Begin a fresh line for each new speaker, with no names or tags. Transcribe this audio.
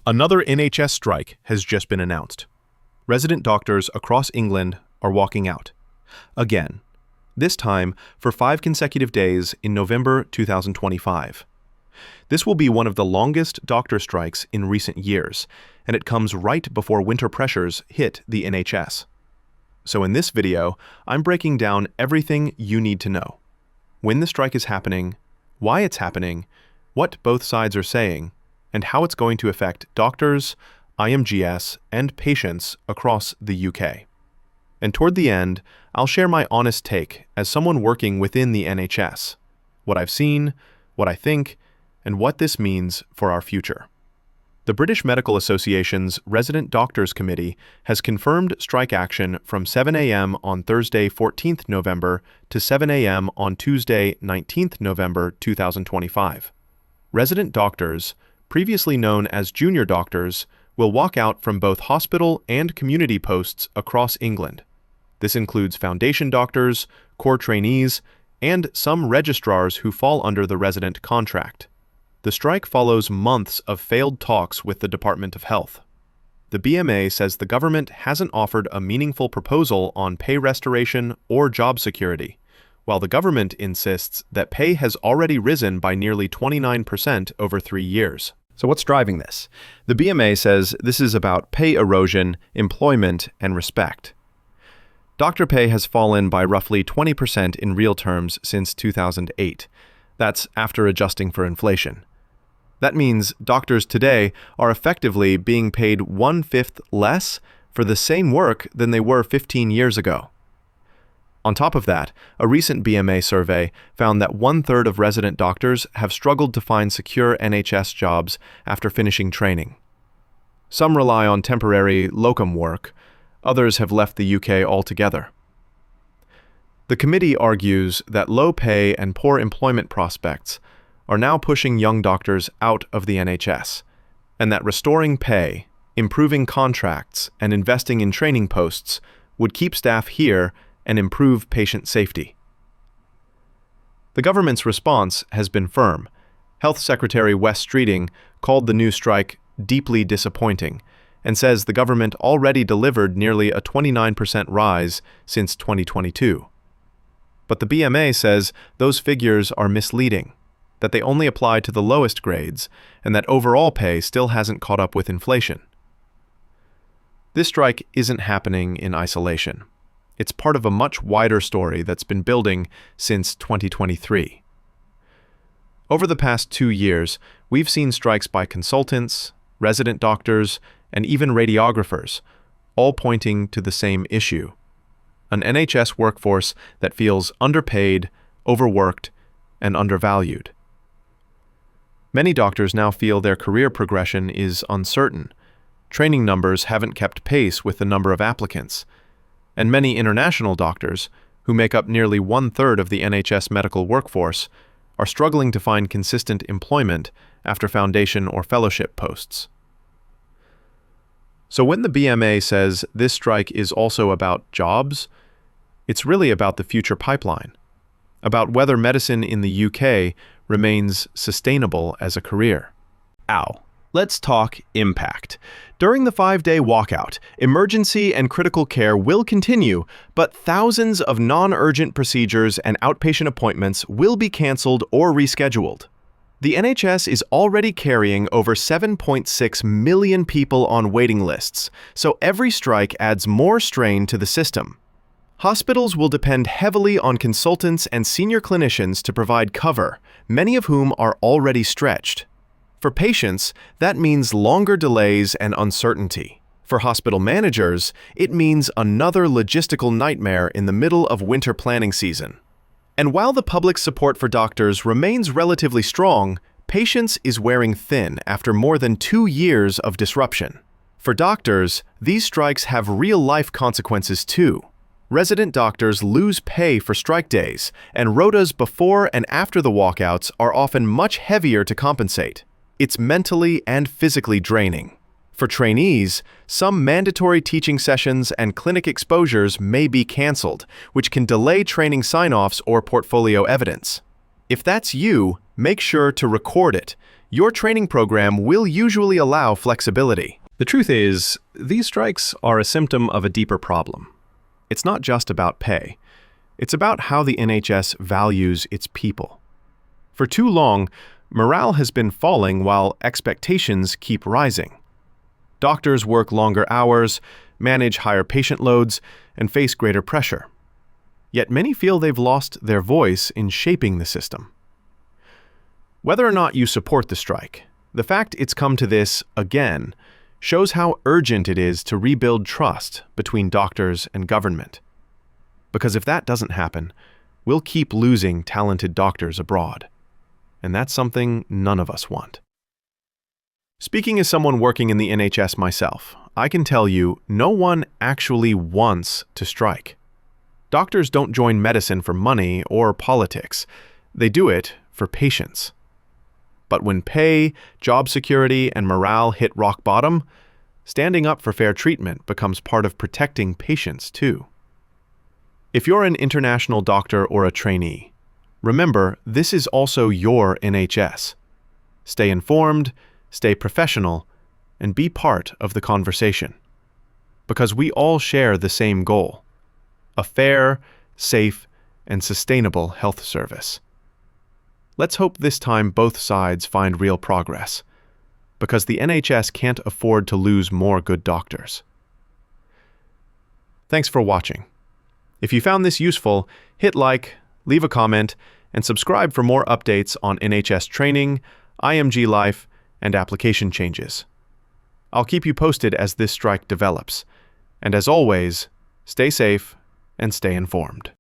Another NHS strike has just been announced. Resident doctors across England are walking out. Again, this time for 5 consecutive days in November 2025. This will be one of the longest doctor strikes in recent years, and it comes right before winter pressures hit the NHS. So in this video, I'm breaking down everything you need to know. When the strike is happening, why it's happening, what both sides are saying, and how it's going to affect doctors, IMGS, and patients across the UK. And toward the end, I'll share my honest take as someone working within the NHS, what I've seen, what I think, and what this means for our future. The British Medical Association's Resident Doctors Committee has confirmed strike action from 7 a.m. on Thursday, 14th November to 7 a.m. on Tuesday, 19th November 2025. Resident doctors, previously known as junior doctors, will walk out from both hospital and community posts across England. This includes foundation doctors, core trainees, and some registrars who fall under the resident contract. The strike follows months of failed talks with the Department of Health. The BMA says the government hasn't offered a meaningful proposal on pay restoration or job security, while the government insists that pay has already risen by nearly 29% over 3 years. So what's driving this? The BMA says this is about pay erosion, employment, and respect. Doctor pay has fallen by roughly 20% in real terms since 2008. That's after adjusting for inflation. That means doctors today are effectively being paid 1/5 less for the same work than they were 15 years ago. On top of that, a recent BMA survey found that 1/3 of resident doctors have struggled to find secure NHS jobs after finishing training. Some rely on temporary locum work, others have left the UK altogether. The committee argues that low pay and poor employment prospects are now pushing young doctors out of the NHS, and that restoring pay, improving contracts, and investing in training posts would keep staff here and improve patient safety. The government's response has been firm. Health Secretary Wes Streeting called the new strike deeply disappointing and says the government already delivered nearly a 29% rise since 2022. But the BMA says those figures are misleading, that they only apply to the lowest grades, and that overall pay still hasn't caught up with inflation. This strike isn't happening in isolation. It's part of a much wider story that's been building since 2023. Over the past 2 years, we've seen strikes by consultants, resident doctors, and even radiographers, all pointing to the same issue: an NHS workforce that feels underpaid, overworked, and undervalued. Many doctors now feel their career progression is uncertain. Training numbers haven't kept pace with the number of applicants, and many international doctors, who make up nearly 1/3 of the NHS medical workforce, are struggling to find consistent employment after foundation or fellowship posts. So when the BMA says this strike is also about jobs, it's really about the future pipeline, about whether medicine in the UK remains sustainable as a career. Let's talk impact. During the 5-day walkout, emergency and critical care will continue, but thousands of non-urgent procedures and outpatient appointments will be cancelled or rescheduled. The NHS is already carrying over 7.6 million people on waiting lists, so every strike adds more strain to the system. Hospitals will depend heavily on consultants and senior clinicians to provide cover, many of whom are already stretched. For patients, that means longer delays and uncertainty. For hospital managers, it means another logistical nightmare in the middle of winter planning season. And while the public support for doctors remains relatively strong, patience is wearing thin after more than 2 years of disruption. For doctors, these strikes have real-life consequences too. Resident doctors lose pay for strike days, and rotas before and after the walkouts are often much heavier to compensate. It's mentally and physically draining. For trainees, some mandatory teaching sessions and clinic exposures may be cancelled, which can delay training sign-offs or portfolio evidence. If that's you, make sure to record it. your training program will usually allow flexibility. The truth is, these strikes are a symptom of a deeper problem. It's not just about pay. It's about how the NHS values its people. For too long, morale has been falling while expectations keep rising. Doctors work longer hours, manage higher patient loads, and face greater pressure. Yet many feel they've lost their voice in shaping the system. Whether or not you support the strike, the fact it's come to this again shows how urgent it is to rebuild trust between doctors and government. Because if that doesn't happen, we'll keep losing talented doctors abroad. And that's something none of us want. Speaking as someone working in the NHS myself, I can tell you no one actually wants to strike. Doctors don't join medicine for money or politics. They do it for patients. But when pay, job security, and morale hit rock bottom, standing up for fair treatment becomes part of protecting patients too. If you're an international doctor or a trainee, remember this is also your NHS. Stay informed, stay professional, and be part of the conversation. Because we all share the same goal: a fair, safe, and sustainable health service. Let's hope this time both sides find real progress, because the NHS can't afford to lose more good doctors. Thanks for watching. If you found this useful, hit like, leave a comment, and subscribe for more updates on NHS training, IMG life, and application changes. I'll keep you posted as this strike develops. And as always, stay safe and stay informed.